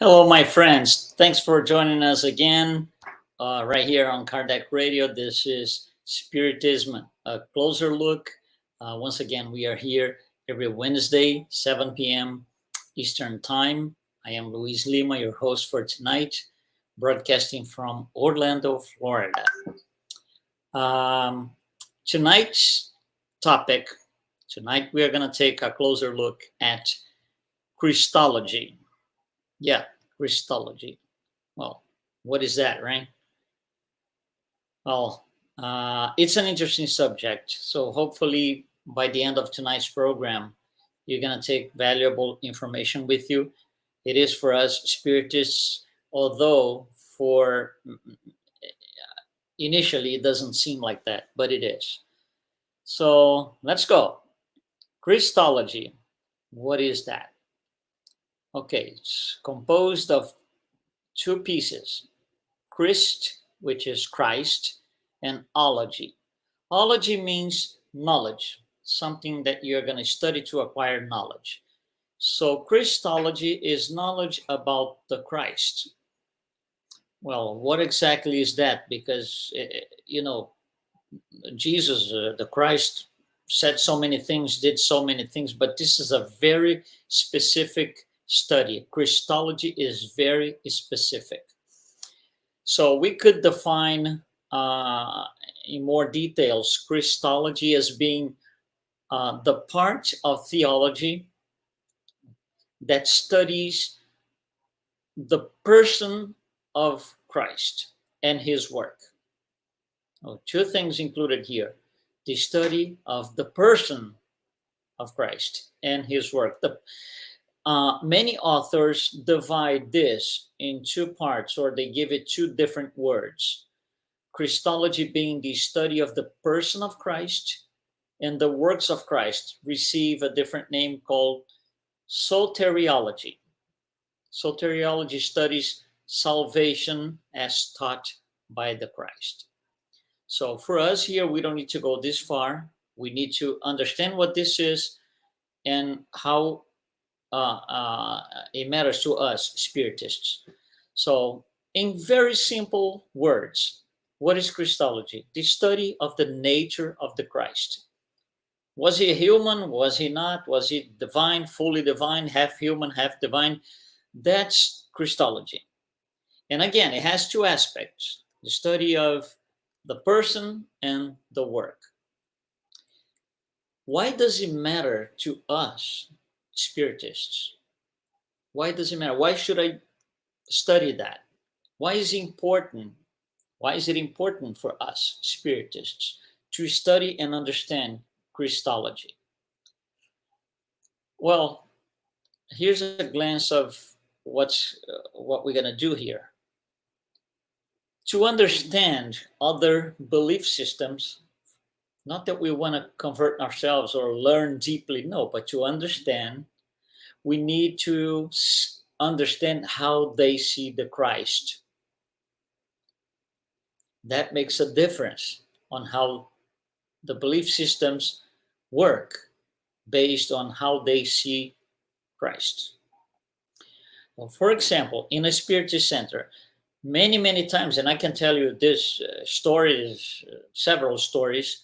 Hello, my friends. Thanks for joining us again right here on Kardec Radio. This is Spiritism, a closer look. Once again, we are here every Wednesday, 7 p.m. Eastern Time. I am Luiz Lima, your host for tonight, broadcasting from Orlando, Florida. Um, tonight's topic, tonight we are going to take a closer look at Christology. Yeah, Christology. Well, what is that, right? Well, it's an interesting subject. So hopefully by the end of tonight's program, you're going to take valuable information with you. It is for us spiritists, although for initially it doesn't seem like that, but it is. So let's go. Christology. What is that? Okay, it's composed of two pieces, Christ, which is Christ, and ology. Ology means knowledge, something that you're going to study to acquire knowledge. So Christology is knowledge about the Christ. Well, what exactly is that? Because, Jesus, the Christ, said so many things, did so many things, but this is a very specific study. Christology is very specific. So we could define in more details Christology as being the part of theology that studies the person of Christ and his work. Oh, two things included here: the study of the person of Christ and his work. Many authors divide this in two parts, or they give it two different words. Christology being the study of the person of Christ, and the works of Christ receive a different name called soteriology. Soteriology studies salvation as taught by the Christ. So for us here, we don't need to go this far. We need to understand what this is and how it matters to us spiritists. So in very simple words, what is Christology? The study of the nature of the Christ. Was he a human? Was he not? Was he divine, fully divine, half human, half divine? That's Christology. And again, it has two aspects: the study of the person and the work. Why does it matter to us spiritists? Why does it matter? Why should I study that? Why is it important? Why is it important for us spiritists to study and understand Christology? Well, here's a glance of what we're going to do here. To understand other belief systems, not that we want to convert ourselves or learn deeply, no, but to understand, we need to understand how they see the Christ. That makes a difference on how the belief systems work based on how they see Christ. Well, for example, in a Spiritist center, many times, and I can tell you this several stories,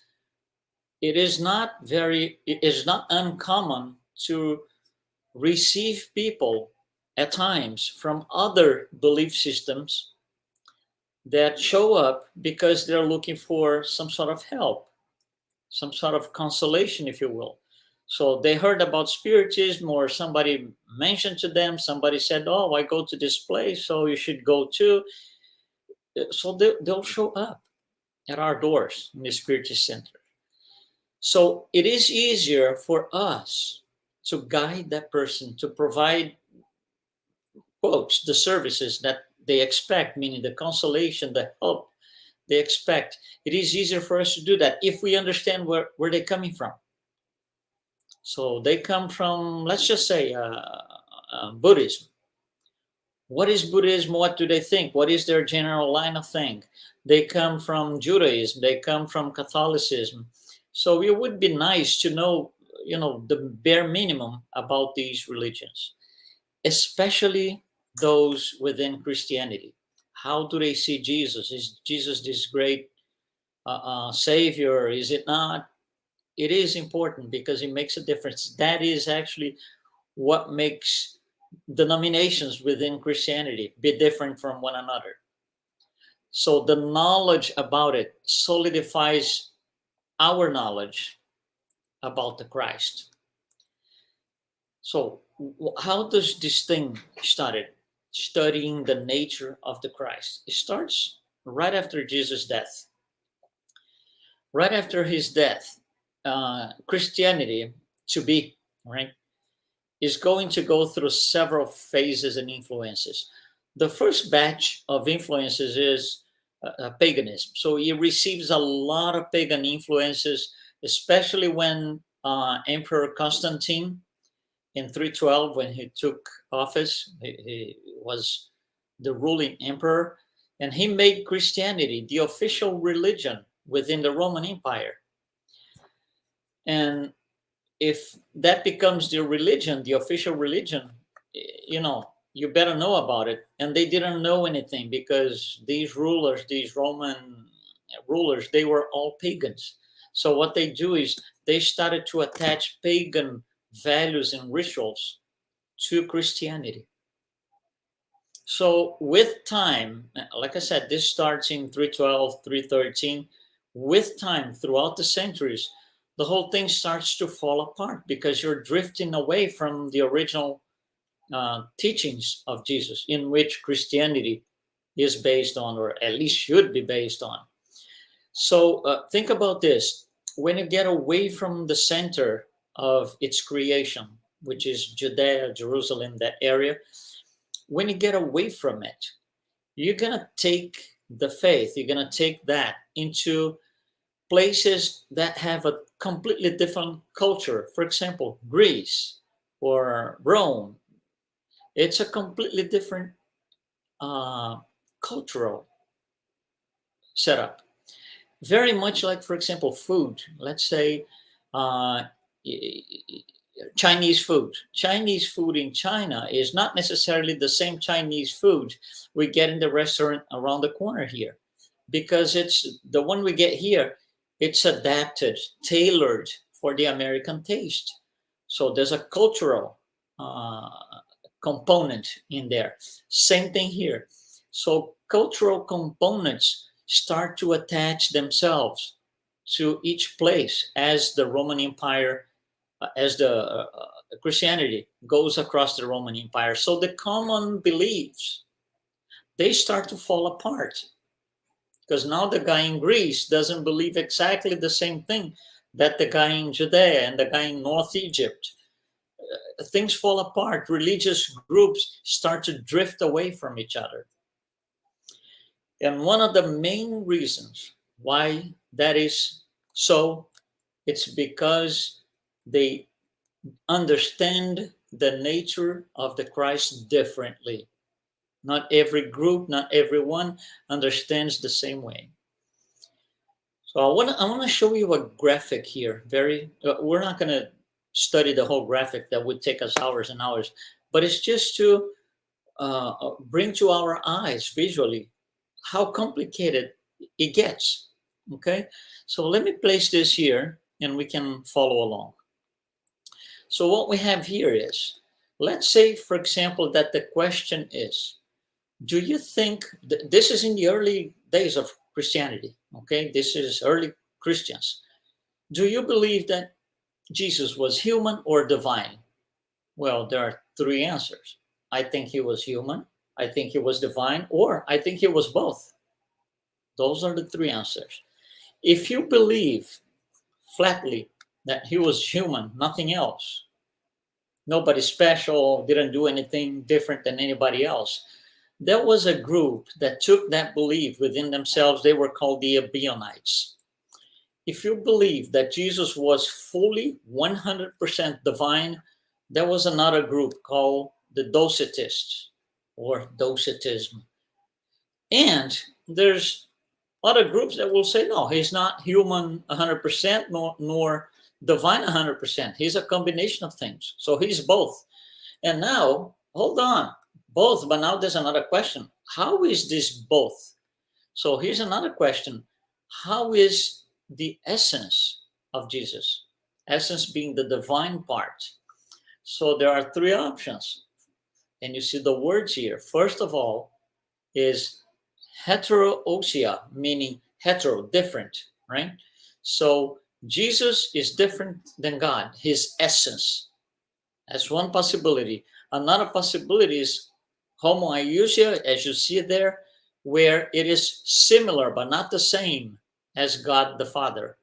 it is not uncommon to receive people at times from other belief systems that show up because they're looking for some sort of help, some sort of consolation, if you will. So they heard about Spiritism, or somebody mentioned to them, somebody said, oh, I go to this place, so you should go too. So they'll show up at our doors in the Spiritist Center. So it is easier for us to guide that person, to provide, quotes, the services that they expect, meaning the consolation, the help they expect. It is easier for us to do that if we understand where they're coming from. So they come from, let's just say, Buddhism. What is Buddhism? What do they think? What is their general line of think? They come from Judaism. They come from Catholicism. So it would be nice to know, the bare minimum about these religions, especially those within Christianity. How do they see Jesus? Is Jesus this great Savior? Is it not? It is important because it makes a difference. That is actually what makes denominations within Christianity be different from one another. So the knowledge about it solidifies our knowledge about the Christ. So how does this thing started? Studying the nature of the Christ. It starts right after Jesus' death. Right after his death, Christianity, to be, right, is going to go through several phases and influences. The first batch of influences is paganism. So it receives a lot of pagan influences, especially when Emperor Constantine in 312, when he took office, he was the ruling emperor, and he made Christianity the official religion within the Roman Empire. And if that becomes the religion, the official religion, you better know about it. And they didn't know anything because these rulers, these Roman rulers, they were all pagans. So what they do is they started to attach pagan values and rituals to Christianity. So with time, like I said, this starts in 312, 313. With time, throughout the centuries, the whole thing starts to fall apart because you're drifting away from the original teachings of Jesus, in which Christianity is based on, or at least should be based on. So think about this. When you get away from the center of its creation, which is Judea, Jerusalem, that area, when you get away from it, you're going to take the faith, you're going to take that into places that have a completely different culture. For example, Greece or Rome. It's a completely different cultural setup. Very much like, for example, food. Let's say Chinese food. Chinese food in China is not necessarily the same Chinese food we get in the restaurant around the corner here, because it's the one we get here. It's adapted, tailored for the American taste. So there's a cultural component in there. Same thing here. So cultural components start to attach themselves to each place as the Roman Empire, as the Christianity goes across the Roman Empire. So the common beliefs, they start to fall apart. Because now the guy in Greece doesn't believe exactly the same thing that the guy in Judea and the guy in North Egypt. Things fall apart. Religious groups start to drift away from each other. And one of the main reasons why that is so, it's because they understand the nature of the Christ differently. Not every group, not everyone understands the same way. So I want to show you a graphic here. We're not going to study the whole graphic. That would take us hours and hours. But it's just to bring to our eyes visually how complicated it gets. Okay? So let me place this here and we can follow along. So what we have here is, let's say, for example, that the question is, do you think, this is in the early days of Christianity, okay? This is early Christians. Do you believe that Jesus was human or divine? Well, there are three answers. I think he was human, I think he was divine, or I think he was both. Those are the three answers. If you believe flatly that he was human, nothing else, nobody special, didn't do anything different than anybody else, there was a group that took that belief within themselves. They were called the Ebionites. If you believe that Jesus was fully 100% divine, there was another group called the Docetists or Docetism. And there's other groups that will say, no, he's not human 100% nor divine 100%. He's a combination of things. So he's both. And now, hold on. Both, but now there's another question. How is this both? So here's another question. How is the essence of Jesus? Essence being the divine part. So there are three options. And you see the words here. First of all is heterousia, meaning hetero, different, right? So Jesus is different than God, his essence. That's one possibility. Another possibility is homoiousia, as you see there, where it is similar but not the same as God the Father.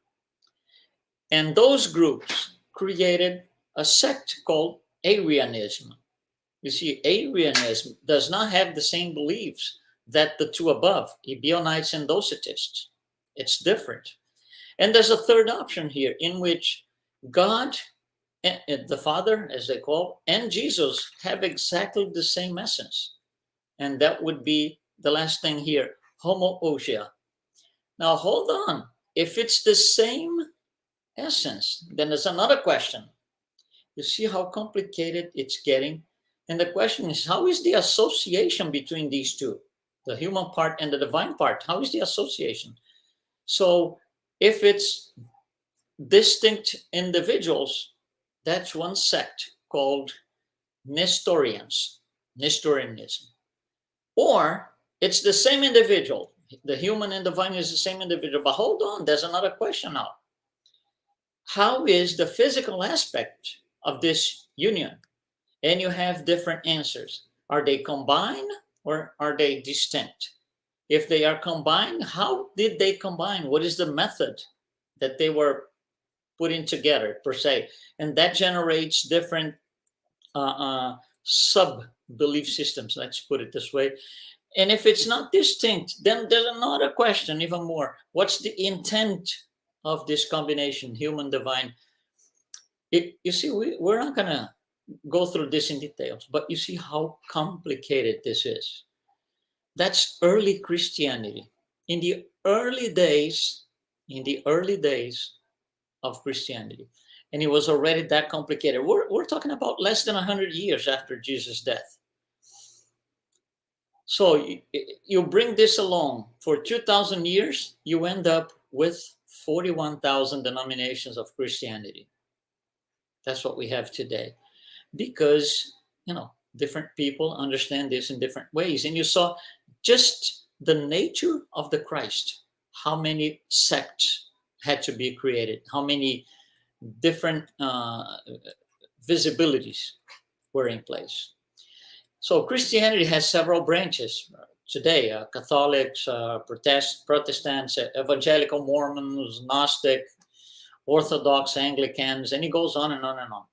And those groups created a sect called Arianism. You see, Arianism does not have the same beliefs that the two above, Ebionites and Docetists. It's different. And there's a third option here in which God, the Father, as they call, and Jesus have exactly the same essence. And that would be the last thing here, homoousia. Now, hold on. If it's the same essence, then there's another question. You see how complicated it's getting? And the question is, how is the association between these two, the human part and the divine part? How is the association? So if it's distinct individuals, that's one sect called Nestorianism. Or it's the same individual. The human and divine is the same individual. But hold on, there's another question now. How is the physical aspect of this union? And you have different answers. Are they combined or are they distinct? If they are combined, how did they combine? What is the method that they were putting together, per se? And that generates different sub-belief systems, let's put it this way. And if it's not distinct, then there's another question, even more. What's the intent of this combination, human-divine? You see, we're not going to go through this in details, but you see how complicated this is. That's early Christianity. In the early days of Christianity, and it was already that complicated. We're talking about less than 100 years after Jesus' death. So you bring this along for 2,000 years, you end up with 41,000 denominations of Christianity. That's what we have today. Because, different people understand this in different ways. And you saw just the nature of the Christ, how many sects had to be created, how many different visibilities were in place. So Christianity has several branches today, Catholics, Protestants, Evangelical Mormons, Gnostic, Orthodox, Anglicans, and it goes on and on and on.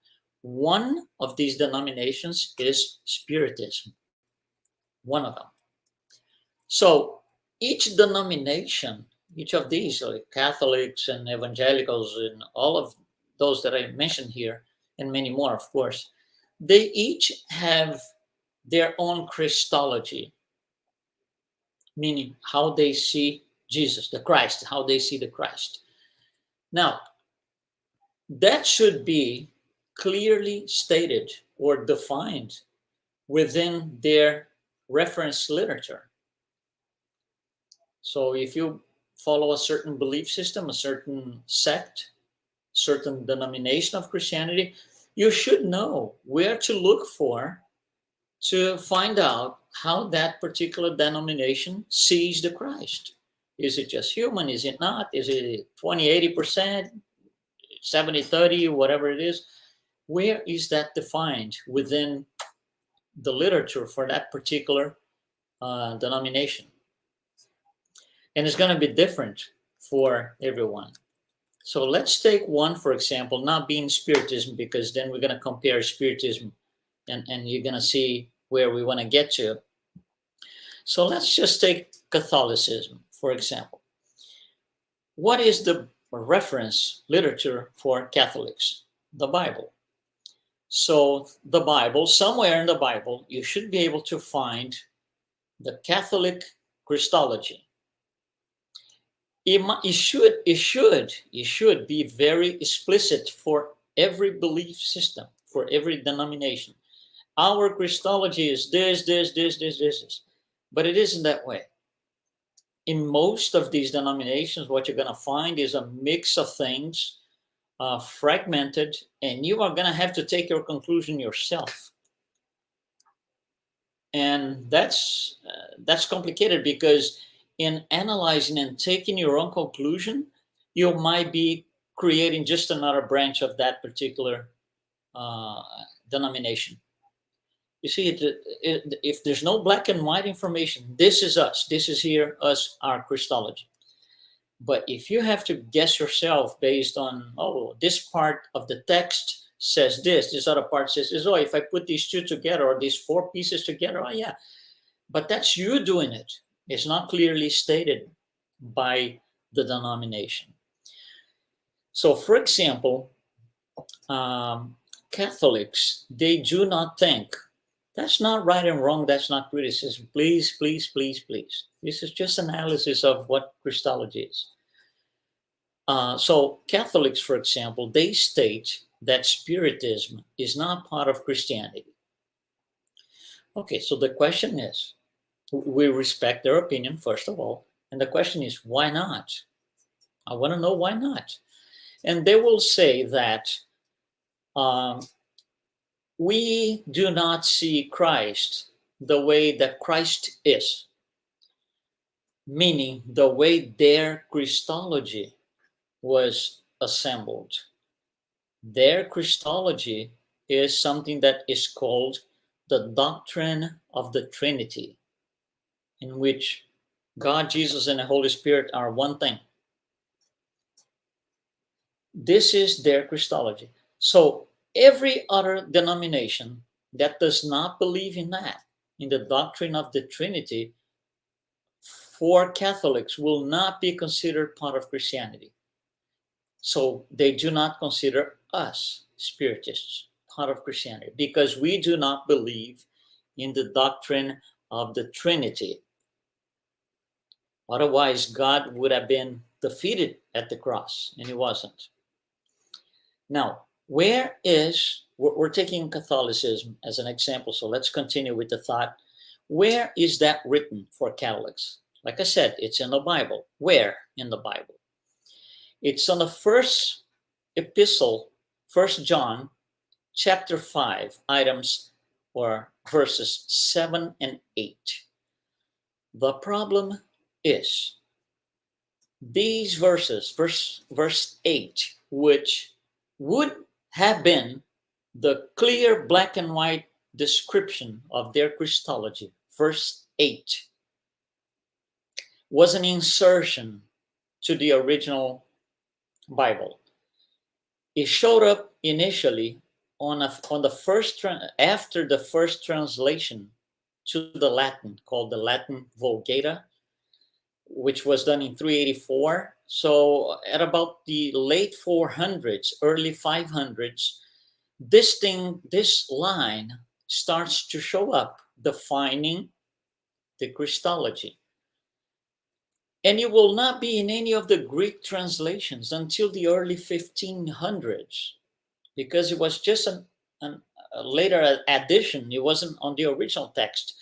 One of these denominations is Spiritism, one of them. So each denomination, each of these, like Catholics and Evangelicals and all of those that I mentioned here, and many more, of course, they each have their own Christology, meaning how they see Jesus, the Christ, how they see the Christ. Now, that should be clearly stated or defined within their reference literature. So if you follow a certain belief system, a certain sect, certain denomination of Christianity, you should know where to look for to find out how that particular denomination sees the Christ. Is it just human? Is it not? Is it 20, 80%, 70, 30, whatever it is? Where is that defined within the literature for that particular denomination? And it's going to be different for everyone. So let's take one, for example, not being Spiritism, because then we're going to compare Spiritism and you're going to see where we want to get to. So let's just take Catholicism, for example. What is the reference literature for Catholics? The Bible. So the Bible, somewhere in the Bible, you should be able to find the Catholic Christology. It should be very explicit for every belief system, for every denomination. Our Christology is this. But it isn't that way. In most of these denominations, what you're going to find is a mix of things, fragmented, and you are going to have to take your conclusion yourself. And that's complicated, because in analyzing and taking your own conclusion, you might be creating just another branch of that particular denomination. You see, if there's no black and white information, this is us. This is here, us, our Christology. But if you have to guess yourself based on, oh, this part of the text says this other part says this, oh, if I put these two together or these four pieces together, oh, yeah. But that's you doing it. It's not clearly stated by the denomination. So, for example, Catholics, they do not think, that's not right and wrong, that's not criticism. Please, please, please, please. This is just analysis of what Christology is. So Catholics, for example, they state that Spiritism is not part of Christianity. Okay, so the question is, we respect their opinion, first of all, and the question is, why not? I want to know why not. And they will say that we do not see Christ the way that Christ is, meaning the way their Christology was assembled. Their Christology is something that is called the doctrine of the Trinity, in which God, Jesus, and the Holy Spirit are one thing. This is their Christology. So every other denomination that does not believe in that, in the doctrine of the Trinity, for Catholics will not be considered part of Christianity. So they do not consider us, Spiritists, part of Christianity, because we do not believe in the doctrine of the Trinity. Otherwise, God would have been defeated at the cross, and he wasn't. Now, we're taking Catholicism as an example, so let's continue with the thought. Where is that written for Catholics? Like I said, it's in the Bible. Where in the Bible? It's on the first epistle, 1 John, chapter 5, items or verses 7 and 8. The problem is these verses, verse 8, which would have been the clear black and white description of their Christology, verse 8, was an insertion to the original Bible. It showed up initially after the first translation to the Latin, called the Latin Vulgata, which was done in 384. So at about the late 400s, early 500s, this line starts to show up, defining the Christology. And it will not be in any of the Greek translations until the early 1500s, because it was just a later addition. It wasn't on the original text.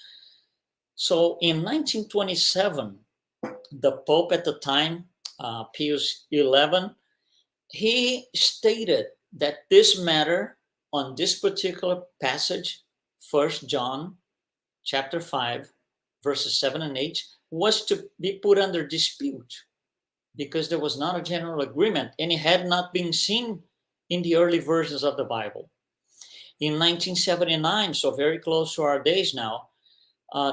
So in 1927, the Pope at the time, Pius XI, he stated that this matter on this particular passage, 1 John chapter 5, verses 7 and 8, was to be put under dispute because there was not a general agreement, and it had not been seen in the early versions of the Bible. In 1979, so very close to our days now,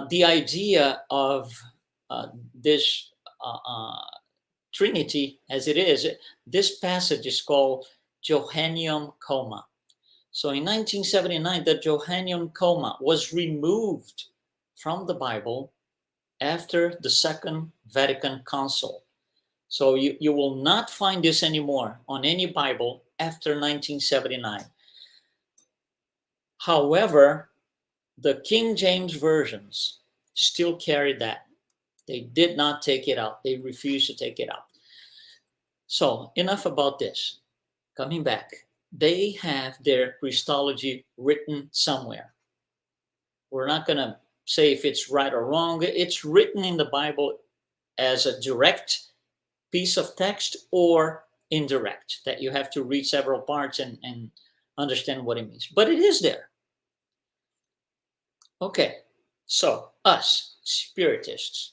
the idea of this Trinity as it is, this passage is called Johanneum Comma. So in 1979, the Johanneum Comma was removed from the Bible after the Second Vatican Council. So you will not find this anymore on any Bible after 1979. However, the King James versions still carry that. They did not take it out. They refused to take it out. So enough about this. Coming back, they have their Christology written somewhere. We're not going to say if it's right or wrong. It's written in the Bible as a direct piece of text or indirect, that you have to read several parts and understand what it means. But it is there. Okay, so us, Spiritists,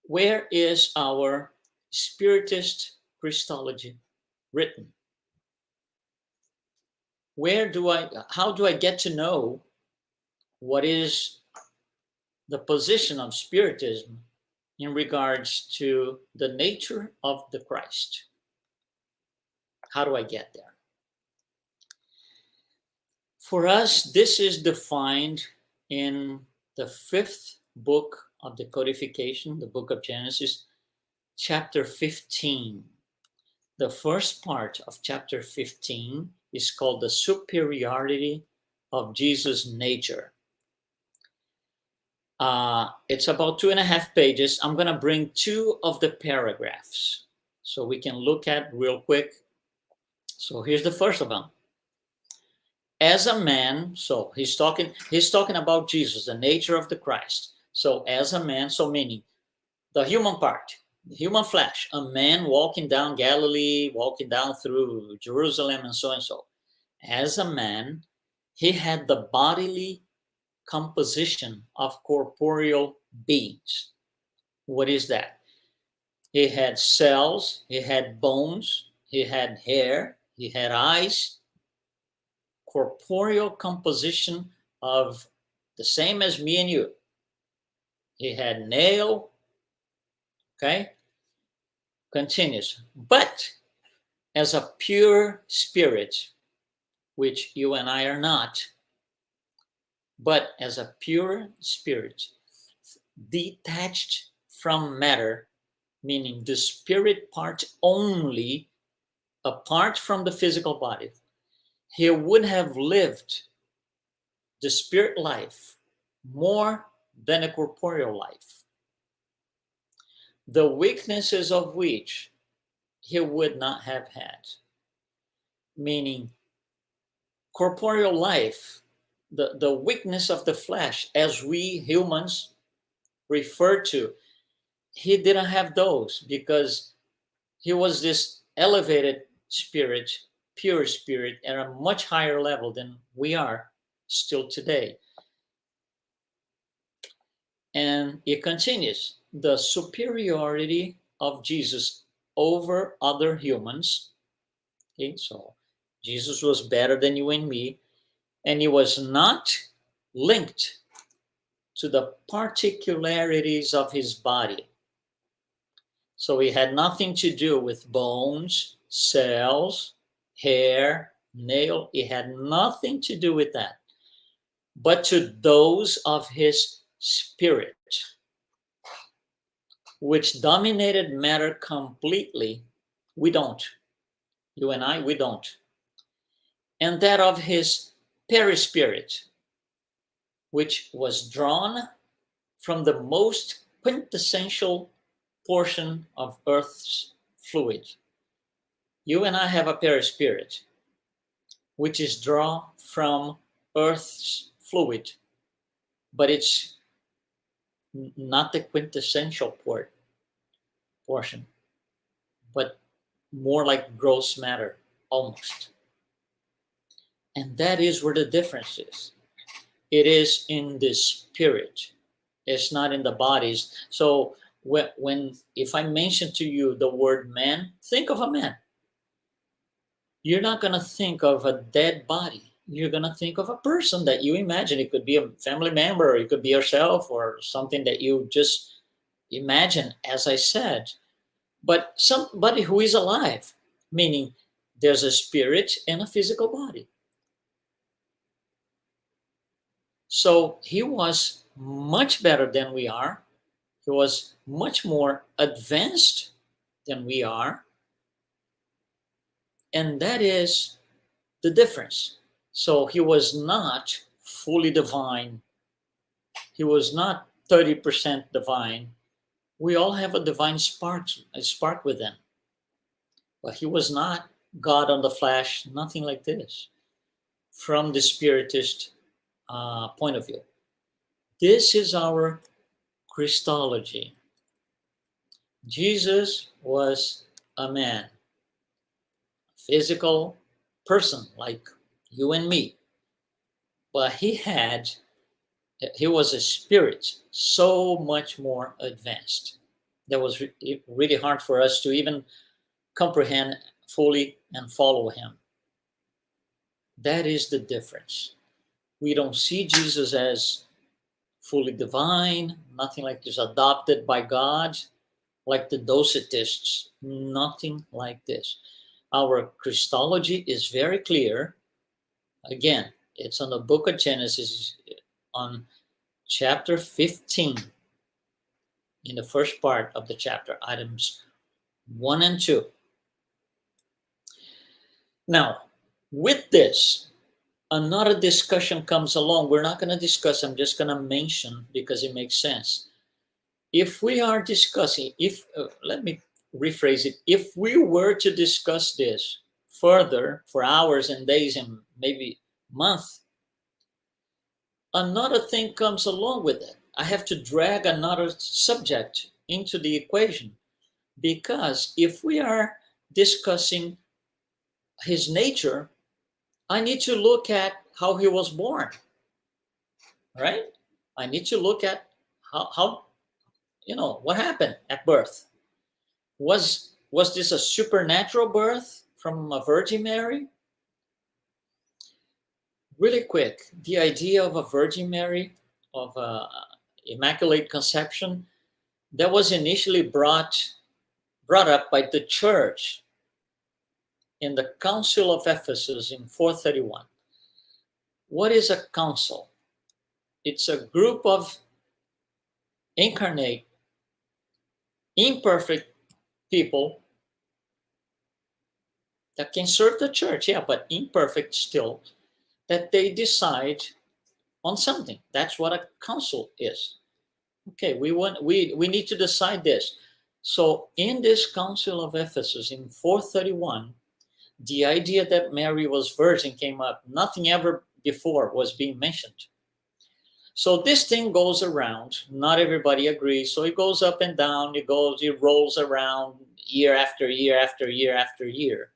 where is our Spiritist Christology written? How do I get to know what is the position of Spiritism in regards to the nature of the Christ? How do I get there? For us, this is defined in the 5th book of the codification, the book of Genesis, chapter 15. The first part of chapter 15 is called the superiority of Jesus' nature. It's about 2.5 pages. I'm going to bring 2 of the paragraphs so we can look at real quick. So here's the first of them. As a man, so he's talking about Jesus, the nature of the Christ. So as a man, so meaning the human part, the human flesh, a man walking down Galilee, walking down through Jerusalem, and so and so. As a man, he had the bodily composition of corporeal beings. What is that? He had cells, he had bones, he had hair, he had eyes, corporeal composition of the same as me and you. He had nail, okay? Continues. But as a pure spirit, which you and I are not, but as a pure spirit, detached from matter, meaning the spirit part only, apart from the physical body, he would have lived the spirit life more than a corporeal life, the weaknesses of which he would not have had. Meaning, corporeal life, the weakness of the flesh, as we humans refer to, he didn't have those because he was this elevated spirit, pure spirit, at a much higher level than we are still today. And it continues, the superiority of Jesus over other humans. Okay, so Jesus was better than you and me, and he was not linked to the particularities of his body. So he had nothing to do with bones, cells, hair, nail. He had nothing to do with that, but to those of his spirit, which dominated matter completely. We don't. You and I, we don't. And that of his perispirit, which was drawn from the most quintessential portion of Earth's fluid. You and I have a perispirit, which is drawn from Earth's fluid, but it's not the quintessential portion, but more like gross matter, almost. And that is where the difference is. It is in the spirit. It's not in the bodies. So if I mention to you the word man, think of a man. You're not going to think of a dead body. You're going to think of a person that you imagine. It could be a family member, or it could be yourself, or something that you just imagine, as I said. But somebody who is alive, meaning there's a spirit and a physical body. So he was much better than we are. He was much more advanced than we are. And that is the difference. So he was not fully divine. He was not 30% divine. We all have a divine spark within. But he was not God on the flesh, nothing like this, from the Spiritist point of view. This is our Christology. Jesus was a man, a physical person like you and me, but he was a spirit so much more advanced. That was really hard for us to even comprehend fully and follow him. That is the difference. We don't see Jesus as fully divine, nothing like this, adopted by God, like the Docetists, nothing like this. Our Christology is very clear. Again, it's on the book of Genesis, on chapter 15, in the first part of the chapter, items 1 and 2. Now, with this, another discussion comes along. We're not going to discuss, I'm just going to mention because it makes sense. If we are discussing, let me rephrase it, if we were to discuss this further for hours and days and maybe months, another thing comes along with it. I have to drag another subject into the equation, because if we are discussing his nature, I need to look at how he was born, right? I need to look at how what happened at birth. Was this a supernatural birth from a Virgin Mary? Really quick, the idea of a Virgin Mary, of Immaculate Conception, that was initially brought up by the Church in the Council of Ephesus in 431. What is a council? It's a group of incarnate, imperfect people that can serve the church, yeah, but imperfect still, that they decide on something. That's what a council is. Okay, we need to decide this. So in this Council of Ephesus in 431, the idea that Mary was virgin came up. Nothing ever before was being mentioned. So this thing goes around. Not everybody agrees. So it goes up and down. It rolls around year after year after year after year.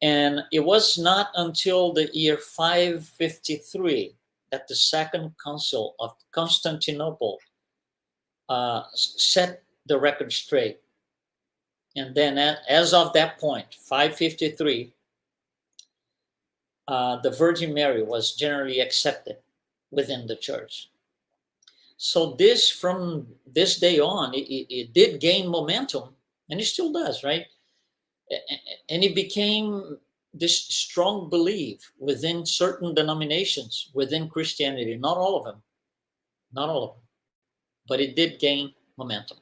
And it was not until the year 553 that the Second Council of Constantinople set the record straight. And then as of that point, 553, the Virgin Mary was generally accepted within the church. So from this day on, it did gain momentum, and it still does, right? And it became this strong belief within certain denominations within Christianity. Not all of them, but it did gain momentum.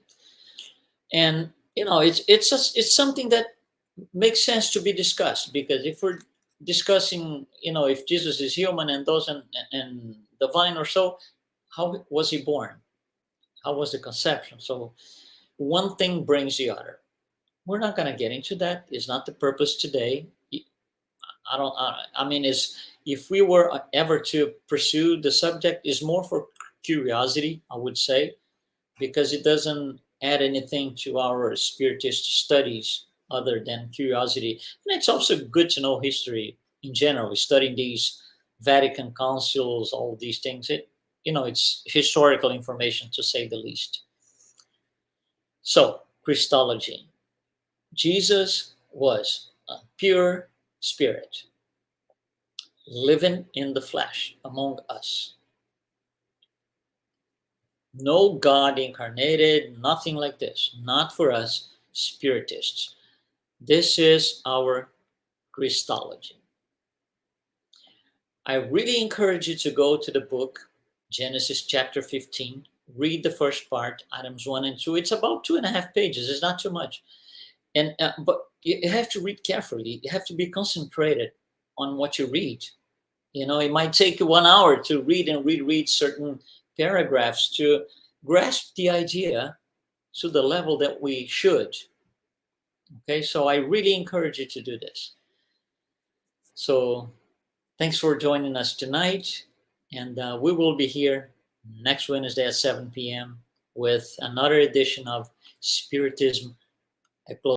And it's something that makes sense to be discussed, because if we're discussing, if Jesus is human and and divine or so, how was he born? How was the conception? So one thing brings the other. We're not going to get into that. It's not the purpose today. If we were ever to pursue the subject, is more for curiosity, I would say, because it doesn't add anything to our Spiritist studies other than curiosity. And it's also good to know history in general, studying these Vatican councils, all these things. It's historical information, to say the least. So, Christology. Jesus was a pure spirit living in the flesh among us. No God incarnated, nothing like this. Not for us Spiritists. This is our Christology. I really encourage you to go to the book, Genesis chapter 15. Read the first part, items 1 and 2. It's about 2.5 pages. It's not too much. But you have to read carefully. You have to be concentrated on what you read. It might take you 1 hour to read and reread certain paragraphs to grasp the idea to the level that we should. Okay, so I really encourage you to do this. So thanks for joining us tonight, and we will be here next Wednesday at 7 p.m. with another edition of Spiritism.